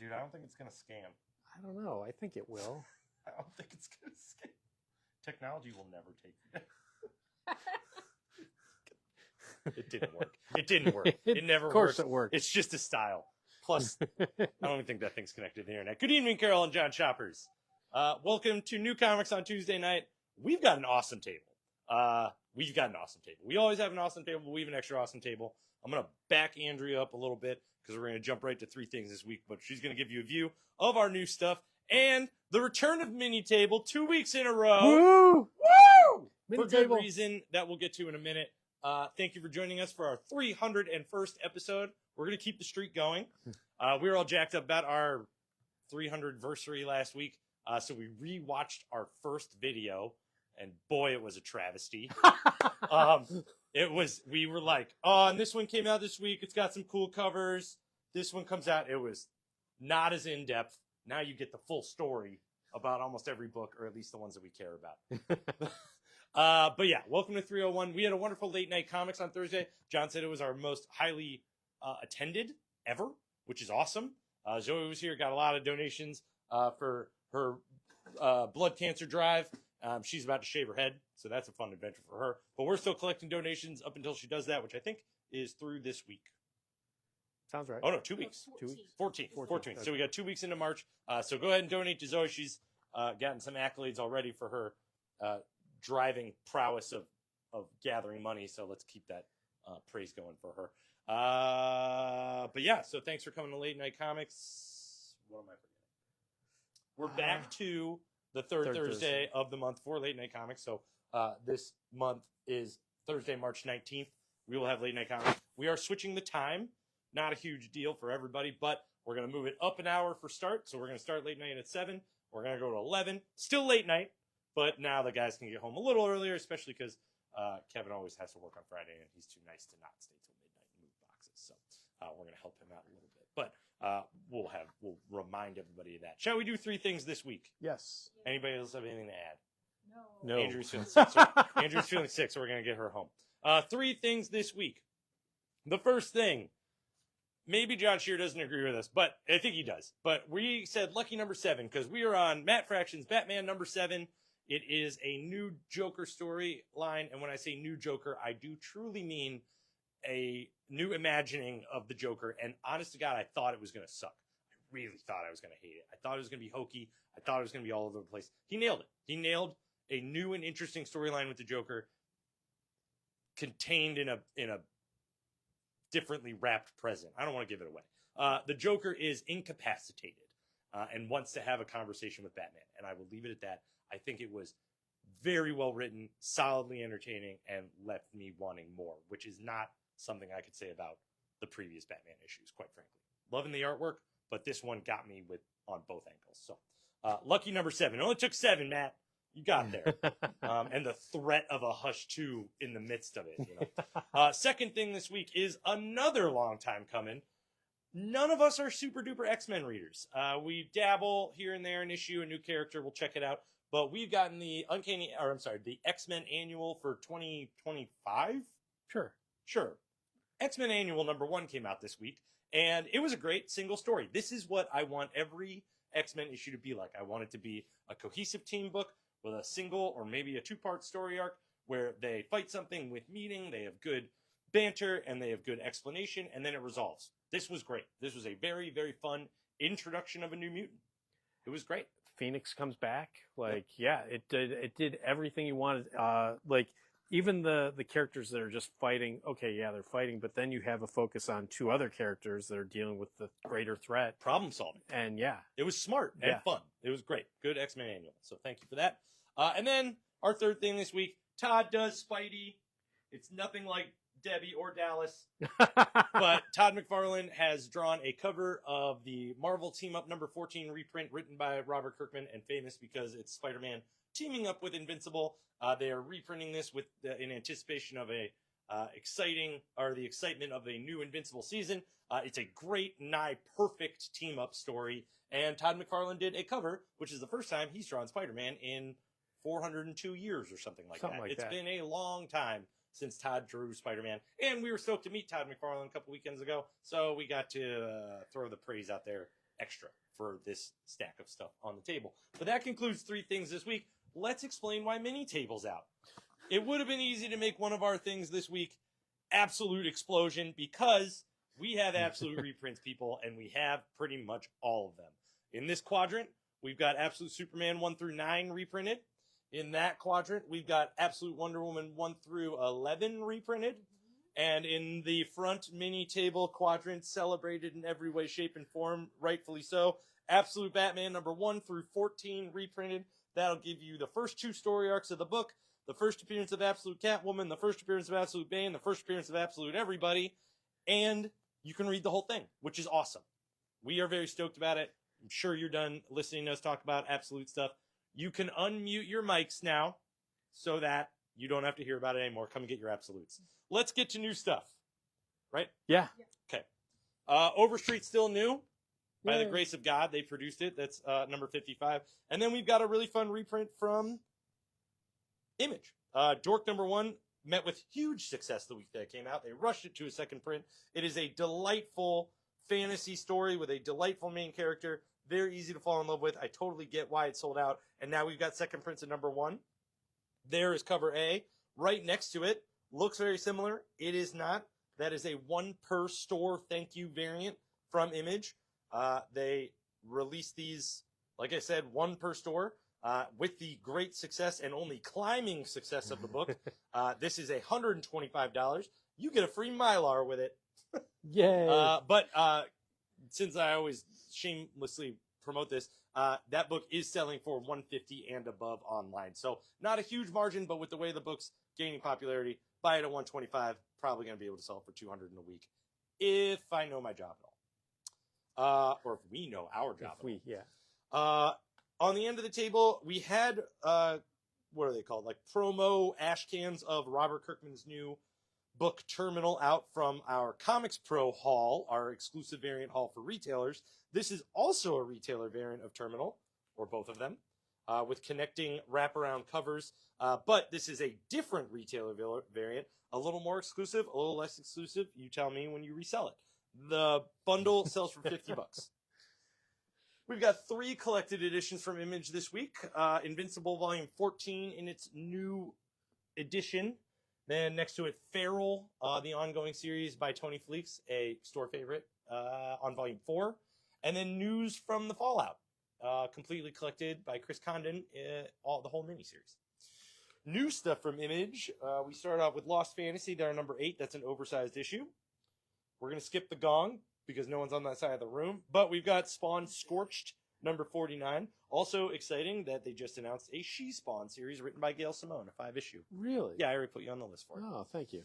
Dude, I don't think it's going to scan. I don't know. I think it will. I don't think it's going to scan. Technology will never take you. It didn't work. It didn't work. It never worked. Of course it worked. It's just a style. Plus, I don't even think that thing's connected to the internet. Good evening, Carol and John Shoppers. Welcome to New Comics on Tuesday night. We've got an awesome table. We always have an awesome table, but we have an extra awesome table. I'm going to back Andrea up a little bit because we're going to jump right to 3 things this week, but she's going to give you a view of our new stuff and the return of Mini Table 2 weeks in a row. Woo! Woo! Mini For good Table. reason that we'll get to in a minute. Thank you for joining us for our 301st episode. We're going to keep the streak going. We were all jacked up about our 300th-versary last week, so we rewatched our first video, and boy, it was a travesty. We were like, oh, and this one came out this week. It's got some cool covers. This one comes out. It was not as in-depth. Now you get the full story about almost every book, or at least the ones that we care about. But yeah, welcome to 301. We had a wonderful late night comics on Thursday. John said it was our most highly attended ever, which is awesome. Zoe was here, got a lot of donations for her blood cancer drive. She's about to shave her head, so that's a fun adventure for her. But we're still collecting donations up until she does that, which I think is through this week. Sounds right. Oh, no, 2 weeks. 2 weeks. 14. Okay. So we got 2 weeks into March. So go ahead and donate to Zoe. She's gotten some accolades already for her driving prowess of gathering money. So let's keep that praise going for her. But yeah, so thanks for coming to Late Night Comics. What am I forgetting? We're back to the third Thursday of the month for Late Night Comics. So this month is Thursday, March 19th. We will have Late Night Comics. We are switching the time. Not a huge deal for everybody, but we're going to move it up an hour for start. So we're going to start late night at 7. We're going to go to 11. Still late night, but now the guys can get home a little earlier, especially because Kevin always has to work on Friday, and he's too nice to not stay till midnight and move boxes. So we're going to help him out a little bit. But we'll remind everybody of that. Shall we do 3 things this week? Yes. Anybody else have anything to add? No. Andrew's feeling sick. Andrew's feeling sick, so we're going to get her home. 3 things this week. The first thing, maybe John Shear doesn't agree with us, but I think he does. But we said lucky number 7 because we are on Matt Fraction's Batman number 7. It is a new Joker storyline, and when I say new Joker, I do truly mean a new imagining of the Joker. And honest to God, I thought it was going to suck. I really thought I was going to hate it. I thought it was going to be hokey. I thought it was going to be all over the place. He nailed it. He nailed a new and interesting storyline with the Joker, contained in a differently wrapped present. I don't want to give it away. The Joker is incapacitated and wants to have a conversation with Batman, and I will leave it at that. I think it was very well written, solidly entertaining, and left me wanting more, which is not something I could say about the previous Batman issues, quite frankly. Loving the artwork, but this one got me on both ankles. So, lucky number 7. It only took 7, Matt. You got there. And the threat of a Hush 2 in the midst of it. You know. Second thing this week is another long time coming. None of us are super duper X-Men readers. We dabble here and there, an issue, a new character. We'll check it out. But we've gotten the the X-Men Annual for 2025. Sure. X-Men Annual number 1 came out this week, and it was a great single story. This is what I want every X-Men issue to be like. I want it to be a cohesive team book with a single or maybe a 2-part story arc where they fight something with meaning, they have good banter, and they have good explanation, and then it resolves. This was great. This was a very, very fun introduction of a new mutant. It was great. Phoenix comes back. It did everything you wanted. Even the characters that are just fighting, okay, yeah, they're fighting, but then you have a focus on 2 other characters that are dealing with the greater threat. Problem solving. And yeah. It was smart and fun. It was great. Good X-Men Annual. So thank you for that. And then our third thing this week, Todd does Spidey. It's nothing like Debbie or Dallas. But Todd McFarlane has drawn a cover of the Marvel Team Up number 14 reprint written by Robert Kirkman and famous because it's Spider-Man teaming up with Invincible. They are reprinting this in anticipation of the excitement of a new Invincible season. It's a great, nigh perfect team up story. And Todd McFarlane did a cover, which is the first time he's drawn Spider-Man in 402 years or something like that. It's been a long time since Todd drew Spider-Man. And we were stoked to meet Todd McFarlane a couple weekends ago. So we got to throw the praise out there extra for this stack of stuff on the table. But that concludes 3 things this week. Let's explain why Mini Table's out. It would have been easy to make one of our things this week Absolute Explosion, because we have Absolute reprints, people, and we have pretty much all of them. In this quadrant, we've got Absolute Superman 1 through 9 reprinted. In that quadrant, we've got Absolute Wonder Woman 1 through 11 reprinted. And in the front mini table quadrant, celebrated in every way, shape, and form, rightfully so, Absolute Batman number 1 through 14 reprinted. That'll give you the first 2 story arcs of the book, the first appearance of Absolute Catwoman, the first appearance of Absolute Bane, the first appearance of Absolute Everybody, and you can read the whole thing, which is awesome. We are very stoked about it. I'm sure you're done listening to us talk about Absolute stuff. You can unmute your mics now so that you don't have to hear about it anymore. Come and get your Absolutes. Let's get to new stuff. Right? Yeah. Okay. Overstreet's still new. By the Yay. grace of God, they produced it. That's number 55. And then we've got a really fun reprint from Image. Dork number 1 met with huge success the week that it came out. They rushed it to a second print. It is a delightful fantasy story with a delightful main character. Very easy to fall in love with. I totally get why it sold out. And now we've got second prints at number 1. There is cover A. Right next to it. Looks very similar. It is not. That is a 1 per store thank you variant from Image. They released these, like I said, 1 per store. With the great success and only climbing success of the book, this is $125. You get a free Mylar with it. Yay. But since I always shamelessly promote this, that book is selling for $150 and above online. So not a huge margin, but with the way the book's gaining popularity, buy it at $125. Probably going to be able to sell it for $200 in a week, if I know my job at all, or if we know our job. On the end of the table, we had what are they called? Like promo ash cans of Robert Kirkman's new book Terminal out from our Comics Pro haul, our exclusive variant haul for retailers. This is also a retailer variant of Terminal, or both of them, with connecting wraparound covers. But this is a different retailer variant, a little more exclusive, a little less exclusive. You tell me when you resell it. The bundle sells for $50. We've got 3 collected editions from Image this week. Invincible Volume 14 in its new edition. Then next to it, Feral, the ongoing series by Tony Fleeks, a store favorite, on Volume 4. And then News from the Fallout, completely collected by Chris Condon, the whole miniseries. New stuff from Image. We start off with Lost Fantasy. They're number 8. That's an oversized issue. We're going to skip the gong because no one's on that side of the room. But we've got Spawn Scorched, number 49. Also exciting that they just announced a She-Spawn series written by Gail Simone, a 5-issue. Really? Yeah, I already put you on the list for it. Oh, thank you.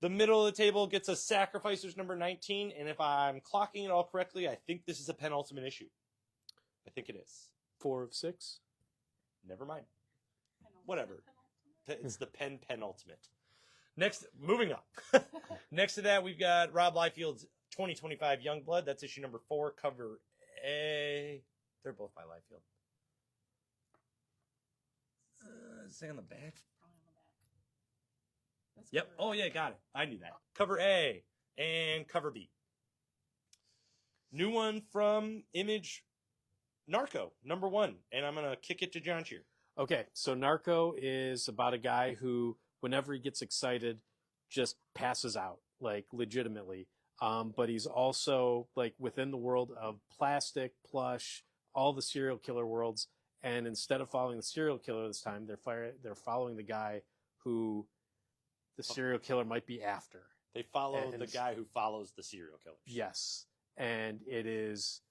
The middle of the table gets us Sacrificers number 19. And if I'm clocking it all correctly, I think this is a penultimate issue. I think it is. 4 of 6? Never mind. Whatever. It's the penultimate. Next, moving on. Next to that, we've got Rob Liefeld's 2025 Youngblood. That's issue number 4, cover A. They're both by Liefeld. Say on the back. Yep. Oh, yeah, got it. I knew that. Cover A and cover B. New one from Image, Narco, number 1. And I'm going to kick it to John Shear. Okay, so Narco is about a guy who, whenever he gets excited, just passes out, like, legitimately. But he's also, like, within the world of plastic, plush, all the serial killer worlds. And instead of following the serial killer this time, they're following the guy who the serial killer might be after. They follow the guy who follows the serial killers. Yes. And it is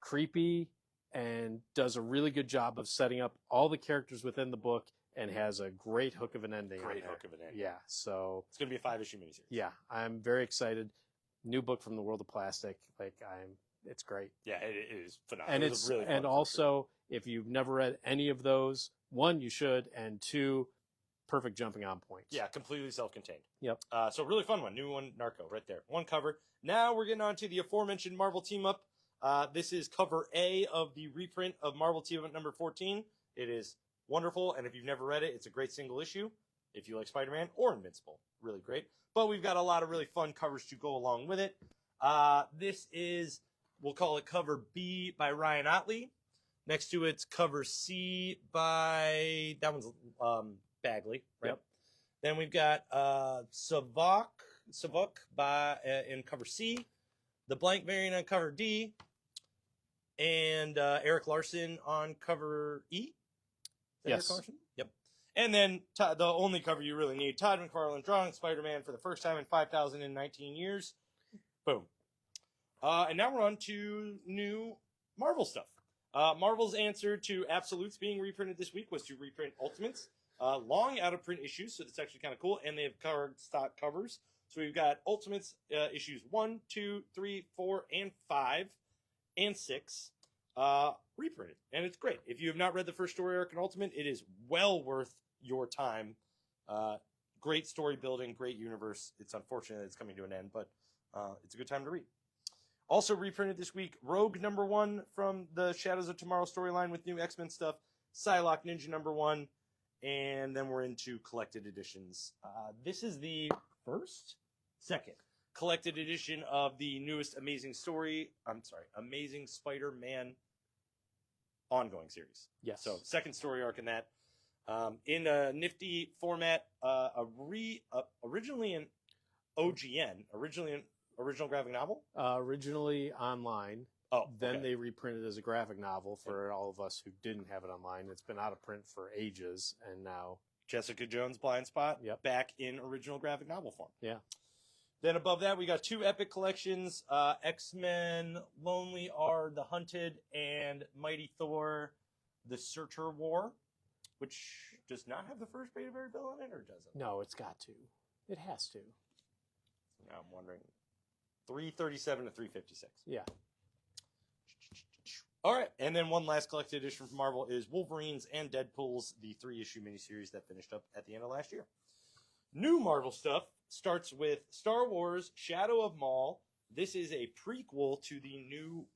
creepy and does a really good job of setting up all the characters within the book and has a great hook of an ending. Great hook of an ending. Yeah, so... It's going to be a 5-issue miniseries. Yeah, I'm very excited. New book from the world of plastic. It's great. Yeah, it is phenomenal. And it's really fun. And also, if you've never read any of those, 1, you should, and 2, perfect jumping on point. Yeah, completely self-contained. Yep. So really fun one. New one, Narco, right there. 1 cover. Now we're getting on to the aforementioned Marvel Team-Up. This is cover A of the reprint of Marvel Team-Up number 14. It is wonderful, and if you've never read it, it's a great single issue. If you like Spider-Man or Invincible, really great. But we've got a lot of really fun covers to go along with it. This is we'll call it cover B by Ryan Otley. Next to it's cover C by, that one's Bagley, right? Yep. Then we've got Savok by in cover C, the blank variant on cover D, and Eric Larson on cover E. Is that Yes. Eric Larson? Yep. And then the only cover you really need, Todd McFarlane drawing Spider-Man for the first time in 5,019 years. Boom. And now we're on to new Marvel stuff. Marvel's answer to Absolutes being reprinted this week was to reprint Ultimates. Long out of print issues, so that's actually kind of cool. And they have card stock covers. So we've got Ultimates issues 1, 2, 3, 4, and 5, and 6 reprinted. And it's great. If you have not read the first story arc in Ultimate, it is well worth your time. Great story building, great universe. It's unfortunate that it's coming to an end, but it's a good time to read. Also reprinted this week, Rogue #1 from the Shadows of Tomorrow storyline with new X-Men stuff, Psylocke Ninja #1, and then we're into collected editions. This is the second collected edition of the newest Amazing Spider-Man ongoing series. Yes. So second story arc in that. In a nifty format, originally an OGN, original graphic novel? Originally online. Oh, Then okay. they reprinted as a graphic novel for all of us who didn't have it online. It's been out of print for ages, and now Jessica Jones Blind Spot, Yep. back in original graphic novel form. Yeah. Then above that, we got two epic collections, X-Men Lonely Are the Hunted and Mighty Thor The Searcher War, which does not have the first Beta Berry Bill in it, or does it? No, it's got to. It has to. Now I'm wondering. 337 to 356. Yeah. All right, and then one last collected edition from Marvel is Wolverine's and Deadpool's, the 3-issue miniseries that finished up at the end of last year. New Marvel stuff starts with Star Wars Shadow of Maul. This is a prequel to the new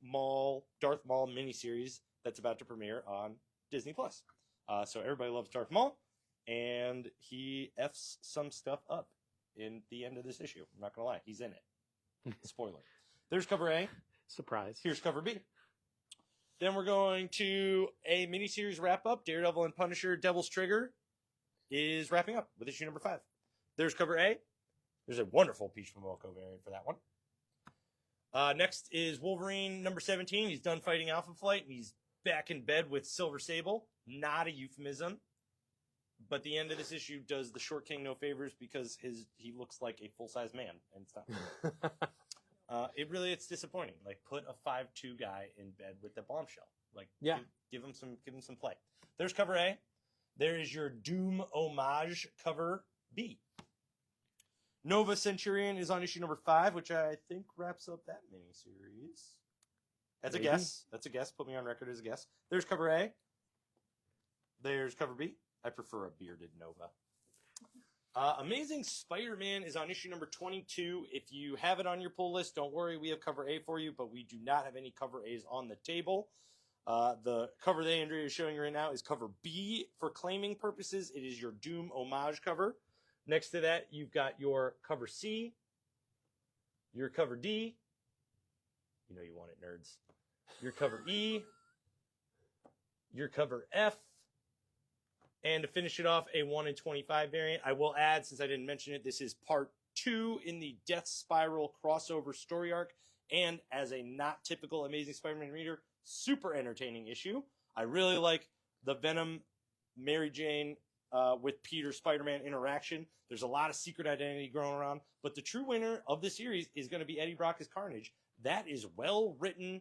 Darth Maul miniseries that's about to premiere on Disney+. So everybody loves Darth Maul, and he F's some stuff up in the end of this issue. I'm not going to lie, he's in it. Spoiler. There's cover A. Surprise. Here's cover B. Then we're going to a miniseries wrap-up. Daredevil and Punisher Devil's Trigger is wrapping up with issue number 5. There's cover A. There's a wonderful Peach Momoko variant for that one. Next is Wolverine number 17. He's done fighting Alpha Flight, and he's back in bed with Silver Sable. Not a euphemism. But the end of this issue does the Short King no favors because he looks like a full-size man, and it's not. It's disappointing. Like, put a 5'2" guy in bed with the bombshell. Like, Yeah. give him some play. There's cover A. There is your Doom homage cover B. Nova Centurion is on issue number 5, which I think wraps up that miniseries. That's Maybe. a guess. That's a guess. Put me on record as a guess. There's cover A. There's cover B. I prefer a bearded Nova. Amazing Spider-Man is on issue number 22. If you have it on your pull list, don't worry. We have cover A for you, but we do not have any cover A's on the table. The cover that Andrea is showing you right now is cover B. For claiming purposes, it is your Doom homage cover. Next to that, you've got your cover C, your cover D. You know you want it, nerds. Your cover E, your cover F, and to finish it off, a 1 in 25 variant. I will add, since I didn't mention it, this is part 2 in the Death Spiral crossover story arc, and as a not typical Amazing Spider-Man reader, super entertaining issue. I really like the Venom, Mary Jane, with Peter Spider-Man interaction. There's a lot of secret identity growing around, but the true winner of the series is going to be Eddie Brock as Carnage. That is well-written,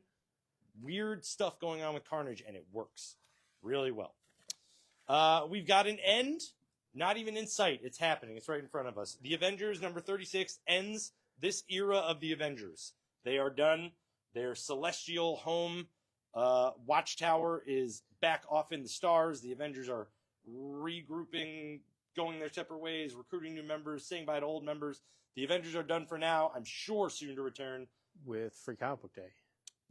weird stuff going on with Carnage, and it works really well. We've got an end, not even in sight. It's happening. It's right in front of us. The Avengers number 36 ends this era of the Avengers. They are done. Their celestial home watchtower is back off in the stars. The Avengers are regrouping, going their separate ways, recruiting new members, saying bye to old members. The Avengers are done for now. I'm sure soon to return. With Free Comic Book Day.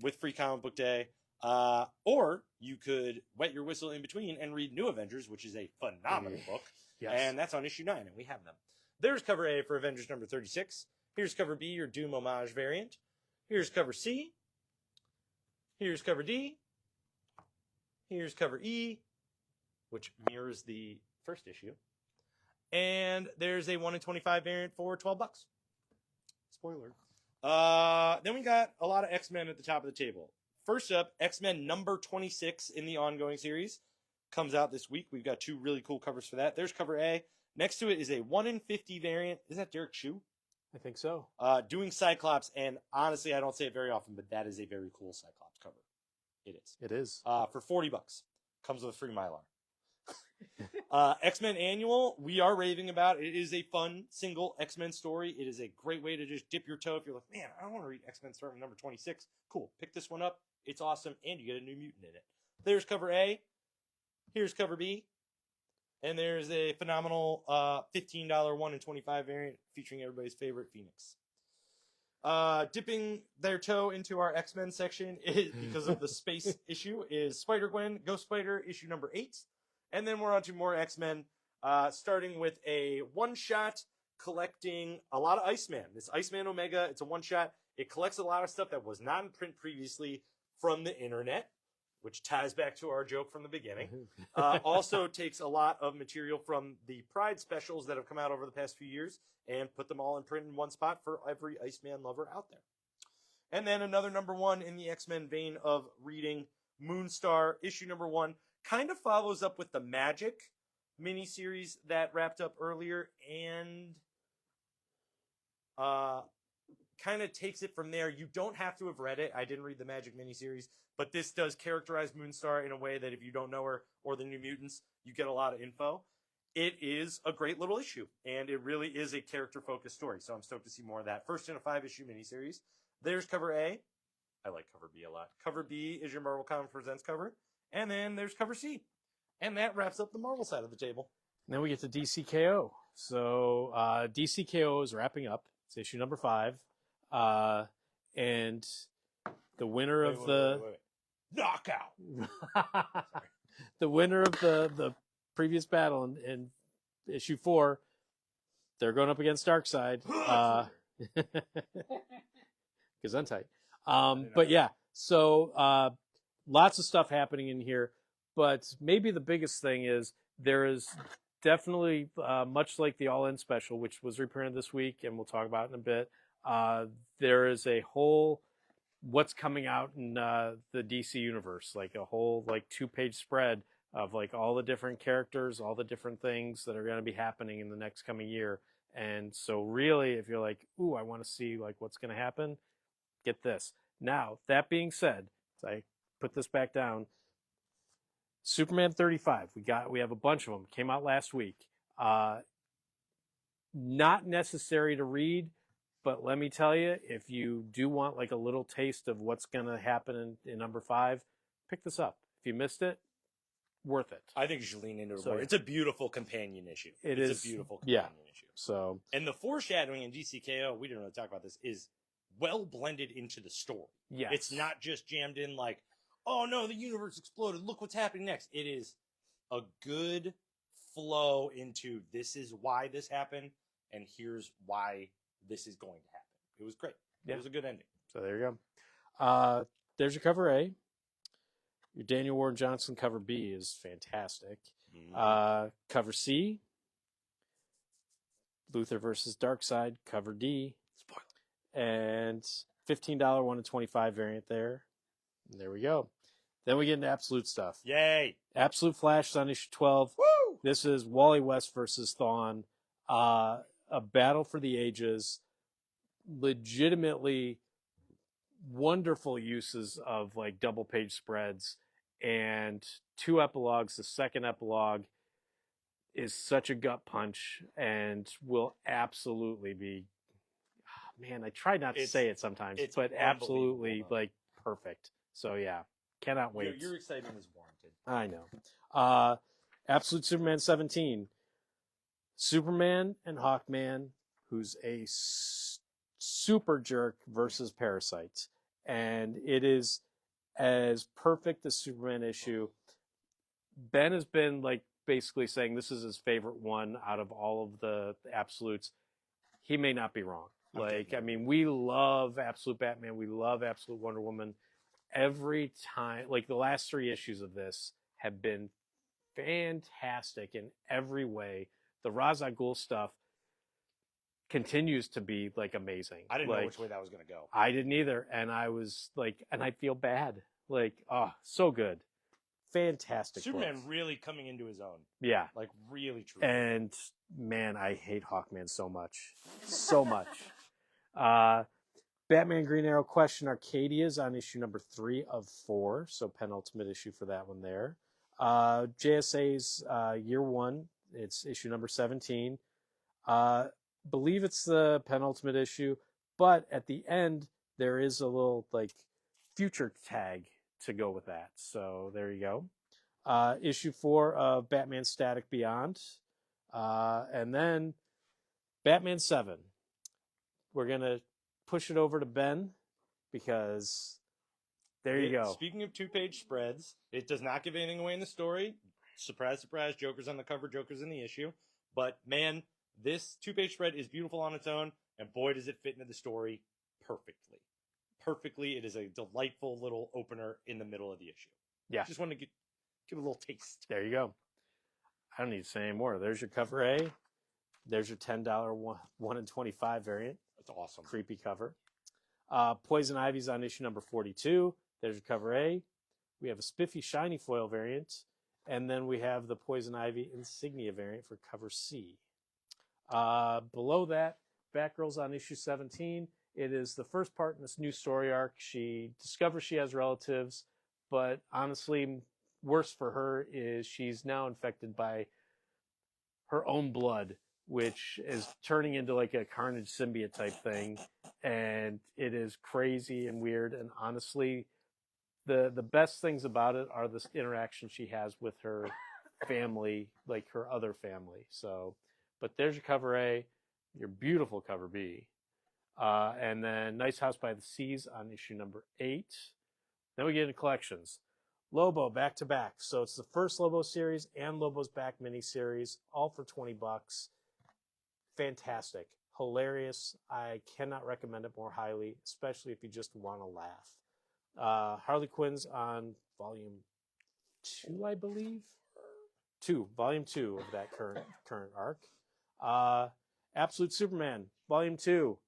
With Free Comic Book Day. Or you could wet your whistle in between and read New Avengers, which is a phenomenal book. Yes. And that's on issue 9, and we have them. There's cover A for Avengers number 36. Here's cover B, your Doom homage variant. Here's cover C. Here's cover D. Here's cover E, which mirrors the first issue. And there's a 1 in 25 variant for $12. Spoiler. Then we got a lot of X-Men at the top of the table. First up, X-Men number 26 in the ongoing series. Comes out this week. We've got 2 really cool covers for that. There's cover A. Next to it is a 1 in 50 variant. Is that Derek Shue? I think so. Doing Cyclops, and honestly, I don't say it very often, but that is a very cool Cyclops cover. It is. It is. For $40. Comes with a free Mylar. X-Men Annual, we are raving about. It is a fun single X-Men story. It is a great way to just dip your toe if you're like, man, I want to read X-Men starting number 26. Cool. Pick this one up. It's awesome, and you get a new mutant in it. There's cover A. Here's cover B. And there's a phenomenal $15 1 in 25 variant featuring everybody's favorite Phoenix. Dipping their toe into our X-Men section because of the space issue is Spider-Gwen, Ghost Spider, issue number 8. And then we're on to more X-Men, starting with a one-shot collecting a lot of Iceman. This Iceman Omega, it's a one-shot. It collects a lot of stuff that was not in print previously from the internet, which ties back to our joke from the beginning. Also takes a lot of material from the Pride specials that have come out over the past few years and put them all in print in one spot for every Iceman lover out there. And then another number 1 in the X-Men vein of reading, Moonstar, issue number 1, kind of follows up with the Magic miniseries that wrapped up earlier and kind of takes it from there. You don't have to have read it. I didn't read the Magic miniseries, but this does characterize Moonstar in a way that if you don't know her or the New Mutants, you get a lot of info. It is a great little issue, and it really is a character-focused story, so I'm stoked to see more of that. First in a 5-issue miniseries. There's cover A. I like cover B a lot. Cover B is your Marvel Comics Presents cover, and then there's cover C. And that wraps up the Marvel side of the table. Then we get to DCKO. So DCKO is wrapping up. It's issue number 5. And the winner of the... Wait. Knockout! The winner of the previous battle in issue 4, they're going up against Darkseid. Gesundheit. But yeah, so lots of stuff happening in here. But maybe the biggest thing is there is definitely, much like the All-In special, which was reprinted this week, and we'll talk about in a bit, there is a whole what's coming out in the DC universe, like a whole 2-page spread of all the different characters, all the different things that are going to be happening in the next coming year. And so really, if you're like, ooh, I want to see what's going to happen, get this. Now, that being said, as I put this back down, Superman 35, we have a bunch of them, came out last week. Not necessary to read, but let me tell you, if you do want a little taste of what's going to happen in number 5, pick this up. If you missed it, worth it. I think you should lean into it So, more. It's a beautiful companion issue. It's a beautiful companion issue. So, and the foreshadowing in DCKO, we didn't really talk about this, is well blended into the story. yes. It's not just jammed in oh no, the universe exploded, look what's happening next. It is a good flow into this is why this happened, and here's why this is going to happen. It was great. Yeah. It was a good ending. So there you go. There's your cover A. Your Daniel Warren Johnson cover B is fantastic. Cover C, Luthor versus Darkseid, cover D. Spoiler. And $15 1 in 25 variant there. And there we go. Then we get into Absolute stuff. Yay! Absolute Flash is on issue 12. Woo! This is Wally West versus Thawne. A battle for the ages. Legitimately wonderful uses of double page spreads and 2 epilogues. The second epilogue is such a gut punch and will absolutely be, man, I try not to say it sometimes, but absolutely perfect. So yeah, cannot wait. Your excitement is warranted. I know. Absolute Superman 17. Superman and Hawkman, who's a super jerk versus Parasite. And it is as perfect a Superman issue. Ben has been basically saying this is his favorite one out of all of the Absolutes. He may not be wrong. We love Absolute Batman. We love Absolute Wonder Woman. every time, like the last 3 issues of this have been fantastic in every way. The Ra's al Ghul stuff continues to be like amazing. I didn't like, know which way that was going to go. I didn't either, and I was like, and I feel bad. Like, oh, so good, fantastic. Superman books. really coming into his own. Yeah, Like really true. and man, I hate Hawkman so much, so much. Batman Green Arrow Question Arcadia's on issue number 3 of 4, so penultimate issue for that one there. JSA's year 1, it's issue number 17. Believe it's the penultimate issue, but at the end there is a little like future tag to go with that. So there you go. Issue 4 of Batman Static Beyond, and then Batman 7. We're gonna push it over to Ben because there you go. Speaking of 2-page spreads, it does not give anything away in the story. Surprise, surprise, Joker's on the cover, Joker's in the issue. But man, this 2-page spread is beautiful on its own, and boy, does it fit into the story perfectly. Perfectly, it is a delightful little opener in the middle of the issue. Yeah. Just want to give a little taste. There you go. I don't need to say any more. There's your cover A. There's your $10 1 in 25 variant. That's awesome. Creepy cover. Poison Ivy's on issue number 42. There's your cover A. We have a spiffy shiny foil variant. And then we have the Poison Ivy insignia variant for cover C. Below that, Batgirl's on issue 17. It is the first part in this new story arc. She discovers she has relatives, but honestly, worse for her is she's now infected by her own blood, which is turning into like a Carnage symbiote type thing. And it is crazy and weird. And honestly, the best things about it are the interaction she has with her family, like her other family. So, but there's your cover A, your beautiful cover B. And then Nice House by the Seas on issue number 8. Then we get into collections. Lobo back to back. So it's the first Lobo series and Lobo's Back miniseries, all for $20. Fantastic. Hilarious. I cannot recommend it more highly, especially if you just want to laugh. Harley Quinn's on volume 2, I believe. Volume 2 of that current arc. Absolute Superman, volume 2.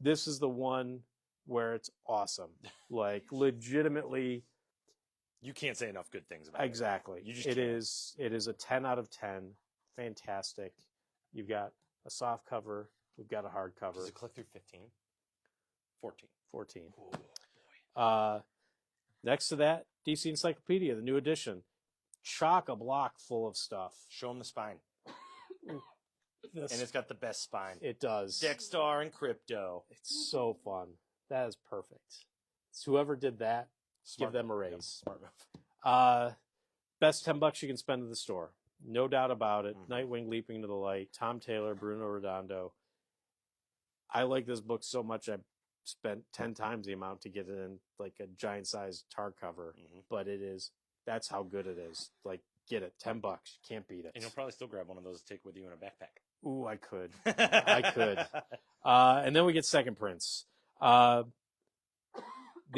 This is the one where it's awesome. Like legitimately. You can't say enough good things about it. Exactly. It is a 10 out of 10. Fantastic. You've got a soft cover. We've got a hard cover. Does it click through 15? 14. Oh, boy. Next to that, DC Encyclopedia, the new edition. Chock-a-block full of stuff. Show them the spine. And it's got the best spine. It does. Dexstar and Crypto. It's so fun. That is perfect. So whoever did that, give them a raise. Yep, smart move. Best $10 you can spend at the store. No doubt about it. Mm-hmm. Nightwing Leaping into the Light, Tom Taylor, Bruno Redondo. I like this book so much I spent 10 times the amount to get it in like a giant sized tar cover. Mm-hmm. But that's how good it is. Like, get it. $10. You can't beat it. And you'll probably still grab one of those to take with you in a backpack. Ooh, I could. I could. And then we get second prints. The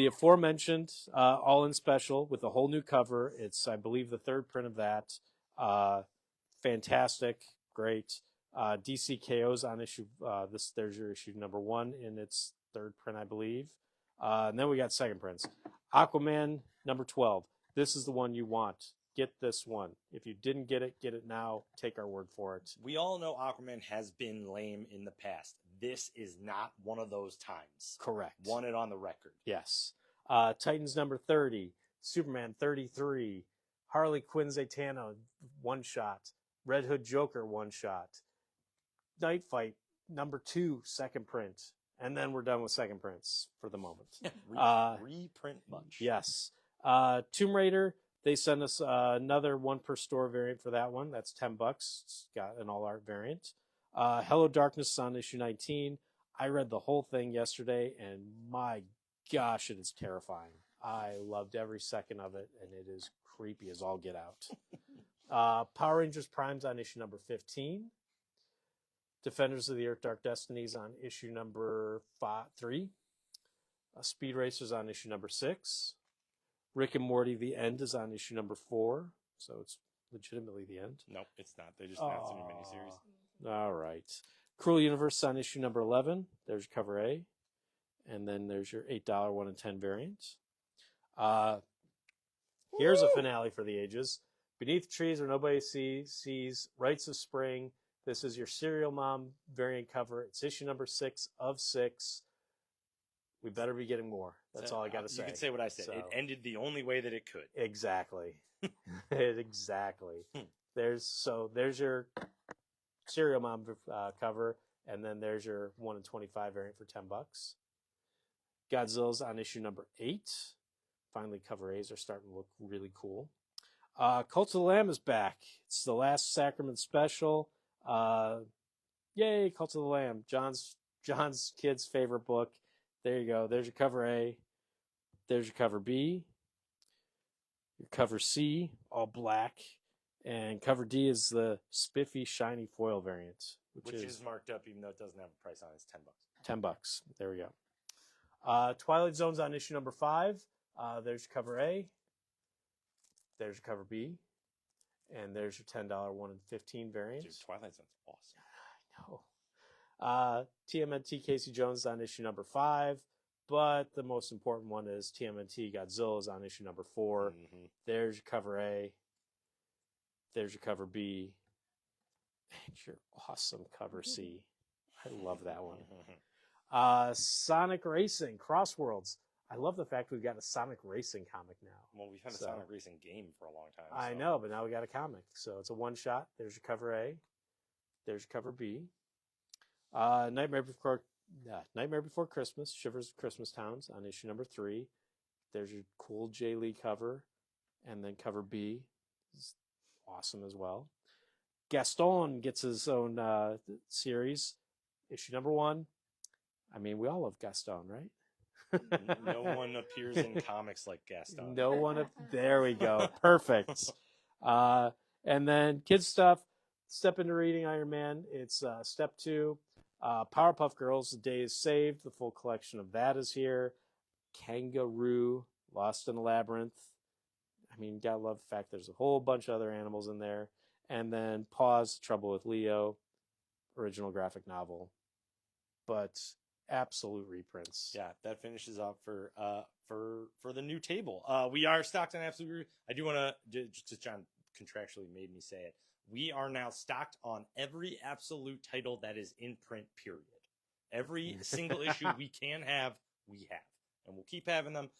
aforementioned all-in special with a whole new cover. It's, I believe, the third print of that. Fantastic. Great. DC KO's on issue. There's your issue number 1 in its third print, I believe. And then we got second prints. Aquaman number 12. This is the one you want. Get this one. If you didn't get it now. Take our word for it. We all know Aquaman has been lame in the past. This is not one of those times. Correct. Want it on the record. Yes. Titans number 30. Superman 33. Harley Quinn Zatanna, one shot. Red Hood Joker, one shot. Night Fight number 2, second print. And then we're done with second prints for the moment. Reprint much. Yes. Tomb Raider. They sent us another 1 per store variant for that one. That's $10. It's got an all art variant. Hello Darkness on issue 19. I read the whole thing yesterday, and my gosh, it is terrifying. I loved every second of it, and it is creepy as all get out. Power Rangers Prime's on issue number 15. Defenders of the Earth Dark Destinies on issue number 3. Speed Racers on issue number 6. Rick and Morty: The End is on issue number 4, so it's legitimately the end. Nope, it's not. They just announced a new miniseries. All right. Cruel Universe is on issue number 11. There's cover A. And then there's your $8 1 in 10 variants. Here's a finale for the ages. Beneath Trees Where Nobody Sees, Rites of Spring. This is your Serial Mom variant cover. It's issue number 6 of 6. We better be getting more. That's all I got to say. You can say what I said. So, it ended the only way that it could. Exactly. Exactly. There's your Serial Mom cover, and then there's your 1 in 25 variant for $10. Godzilla's on issue number 8. Finally, cover A's are starting to look really cool. Cult of the Lamb is back. It's the last Sacrament special. Yay, Cult of the Lamb. John's kid's favorite book. There you go. There's your cover A. There's your cover B. Your cover C, all black. And cover D is the spiffy, shiny foil variant. Which is marked up even though it doesn't have a price on it. It's $10. $10. There we go. Twilight Zone's on issue number 5. There's your cover A. There's your cover B. And there's your $10 1 in 15 variant. Dude, Twilight Zone's awesome. I know. TMNT Casey Jones is on issue number 5. But the most important one is TMNT Godzilla is on issue number 4. Mm-hmm. There's your cover A. There's your cover B. And your awesome cover C. I love that one. Sonic Racing, Crossworlds. I love the fact we've got a Sonic Racing comic now. Well, we've had a Sonic Racing game for a long time. I know, but now we got a comic. So it's a one-shot. There's your cover A. There's your cover B. Nightmare Before Christmas, Shivers of Christmas Towns on issue number 3. There's your cool Jay Lee cover. And then cover B is awesome as well. Gaston gets his own series. Issue number 1. I mean, we all love Gaston, right? No one appears in comics like Gaston. No one. There we go. Perfect. And then kids stuff. Step into reading Iron Man. It's step 2. Powerpuff Girls, The Day is Saved. The full collection of that is here. Kangaroo, Lost in the Labyrinth. I mean, gotta love the fact there's a whole bunch of other animals in there. And then Pause, Trouble with Leo, original graphic novel. But absolute reprints. Yeah, that finishes up for the new table. We are stocked on absolute. I do want to just John contractually made me say it. We are now stocked on every absolute title that is in print. Period. Every single issue we can have, we have, and we'll keep having them,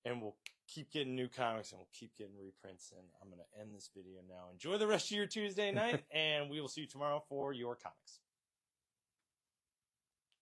and we'll keep getting new comics, and we'll keep getting reprints. And I'm going to end this video now. Enjoy the rest of your Tuesday night, and we will see you tomorrow for your comics.